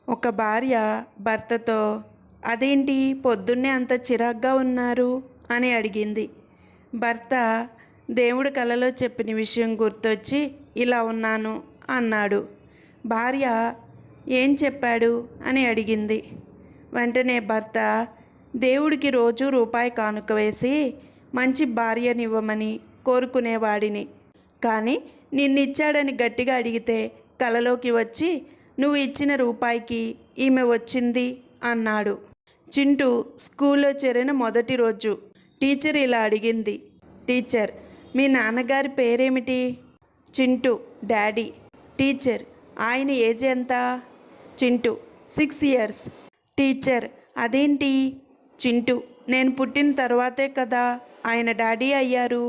ఒక భార్య భర్తతో అదేంటి పొద్దున్నే అంత చిరాగ్గా ఉన్నారు అని అడిగింది. భర్త దేవుడు కలలో చెప్పిన విషయం గుర్తొచ్చి ఇలా ఉన్నాను అన్నాడు. భార్య ఏం చెప్పాడు అని అడిగింది. వెంటనే భర్త దేవుడికి రోజు రూపాయి కానుక వేసి మంచి భార్యనివ్వమని కోరుకునేవాడిని, కానీ నిన్నిచ్చాడని గట్టిగా అడిగితే కలలోకి వచ్చి నువ్వు ఇచ్చిన రూపాయికి ఈమె వచ్చింది అన్నాడు. చింటూ స్కూల్లో చేరిన మొదటి రోజు టీచర్ ఇలా అడిగింది. టీచర్, మీ నాన్నగారి పేరేమిటి? చింటూ డాడీ. టీచర్, ఆయన ఏజ్ ఎంత? చింటూ 6 years. టీచర్, అదేంటి? చింటూ, నేను పుట్టిన తర్వాతే కదా ఆయన డాడీ అయ్యారు.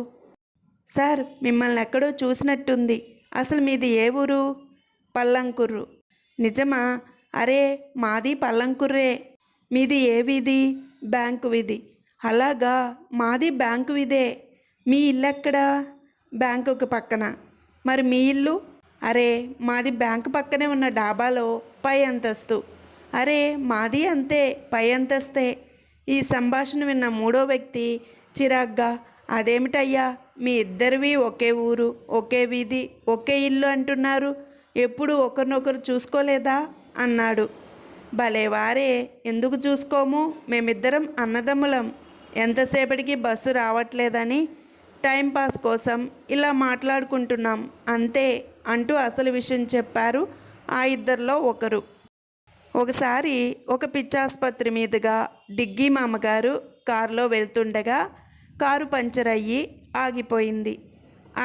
సార్, మిమ్మల్ని ఎక్కడో చూసినట్టుంది. అసలు మీది ఏ ఊరు? పల్లంకుర్రు. నిజమా? అరే, మాది పల్లంకుర్రే. మీది ఏ వీధి? బ్యాంకు వీధి. అలాగా, మాది బ్యాంకు వీధే. మీ ఇల్లు ఎక్కడా? బ్యాంకుకి పక్కన. మరి మీ ఇల్లు? అరే, మాది బ్యాంకు పక్కనే ఉన్న డాబాలో పై అంతస్తు. అరే, మాది అంతే, పై అంతస్తే. ఈ సంభాషణ విన్న మూడో వ్యక్తి చిరాగ్గా, అదేమిటయ్యా, మీ ఇద్దరివి ఒకే ఊరు, ఒకే వీధి, ఒకే ఇల్లు అంటున్నారు, ఎప్పుడు ఒకరినొకరు చూసుకోలేదా అన్నాడు. భలేవారే, ఎందుకు చూసుకోము, మేమిద్దరం అన్నదమ్ములం. ఎంతసేపటికి బస్సు రావట్లేదని టైంపాస్ కోసం ఇలా మాట్లాడుకుంటున్నాం అంతే అంటూ అసలు విషయం చెప్పారు ఆ ఇద్దరిలో ఒకరు. ఒకసారి ఒక పిచ్చాసుపత్రి మీదుగా డిగ్గీ మామగారు కారులో వెళ్తుండగా కారు పంచర్ అయ్యి ఆగిపోయింది.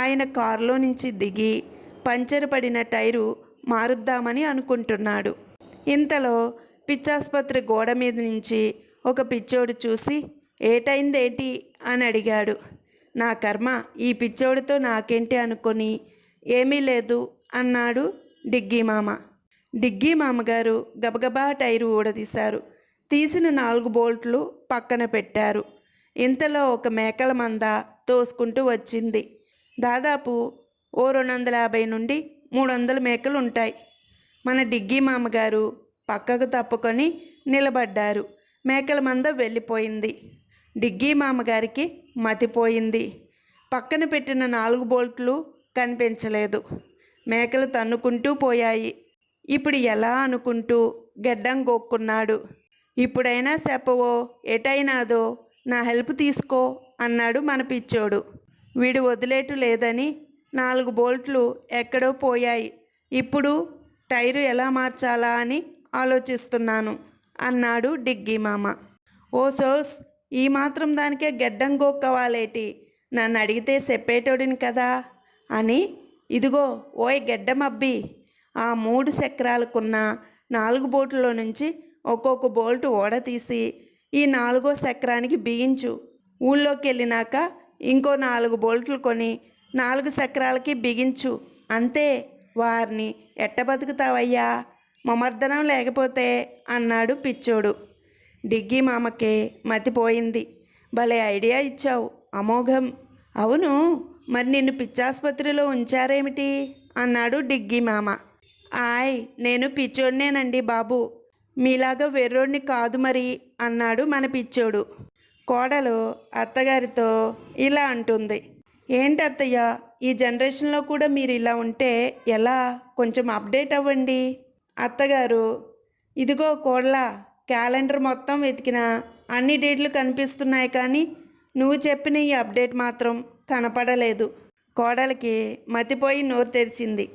ఆయన కారులో నుంచి దిగి పంచర్ పడిన టైరు మారుద్దామని అనుకుంటున్నాడు. ఇంతలో పిచ్చాసుపత్రి గోడ మీద నుంచి ఒక పిచ్చోడు చూసి ఏటైందేంటి అని అడిగాడు. నా కర్మ, ఈ పిచ్చోడితో నాకేంటి అనుకొని ఏమీ లేదు అన్నాడు డిగ్గీ మామ. డిగ్గీ మామగారు గబగబా టైరు ఊడదీశారు. తీసిన 4 బోల్ట్లు పక్కన పెట్టారు. ఇంతలో ఒక మేకల మంద తోసుకుంటూ వచ్చింది. దాదాపు ఓ 250 నుండి 300 మేకలు ఉంటాయి. మన డిగ్గీ మామగారు పక్కకు తప్పుకొని నిలబడ్డారు. మేకల మంద వెళ్ళిపోయింది. డిగ్గీ మామగారికి మతిపోయింది. పక్కన పెట్టిన 4 బోల్ట్లు కనిపించలేదు. మేకలు తన్నుకుంటూ పోయాయి. ఇప్పుడు ఎలా అనుకుంటూ గెడ్డం గోక్కున్నాడు. ఇప్పుడైనా చెప్పవో, ఎటైనాదో, నా హెల్ప్ తీసుకో అన్నాడు మన పిచ్చోడు. వీడు వదిలేటు లేదని 4 బోల్ట్లు ఎక్కడో పోయాయి. ఇప్పుడు టైరు ఎలా మార్చాలా అని ఆలోచిస్తున్నాను అన్నాడు డిగ్గీ మామ. ఓ సోస్, ఈ మాత్రం దానికే గెడ్డం గోక్కవాలేటి, నన్ను అడిగితే చెప్పేటోడిని కదా అని. ఇదిగో ఓయ్ గెడ్డమబ్బి, ఆ 3 చక్రాలకున్న 4 బోల్ట్లో నుంచి ఒక్కొక్క బోల్టు ఓడతీసి ఈ 4వ చక్రానికి బిగించు. ఊళ్ళోకి వెళ్ళినాక ఇంకో 4 బోల్ట్లు కొని 4 చక్రాలకి బిగించు. అంతే. వారిని ఎట్ట బతుకుతావయ్యా, మమర్దనం లేకపోతే అన్నాడు పిచ్చోడు. డిగ్గీ మామకే మతిపోయింది. భలే ఐడియా ఇచ్చావు, అమోఘం. అవును, మరి నిన్ను పిచ్చాసుపత్రిలో ఉంచారేమిటి అన్నాడు డిగ్గీ మామ. ఆయ్, నేను పిచ్చోడినేనండి బాబు, మీలాగా వెర్రోడిని కాదు మరి అన్నాడు మన పిచ్చోడు. కోడలు అత్తగారితో ఇలా అంటుంది. ఏంటత్తయ్య, ఈ జనరేషన్లో కూడా మీరు ఇలా ఉంటే ఎలా, కొంచెం అప్డేట్ అవ్వండి. అత్తగారు, ఇదిగో కోడలా, క్యాలెండర్ మొత్తం వెతికినా అన్ని డేట్లు కనిపిస్తున్నాయి, కానీ నువ్వు చెప్పిన ఈ అప్డేట్ మాత్రం కనపడలేదు. కోడలికి మతిపోయి నోరు తెరిచింది.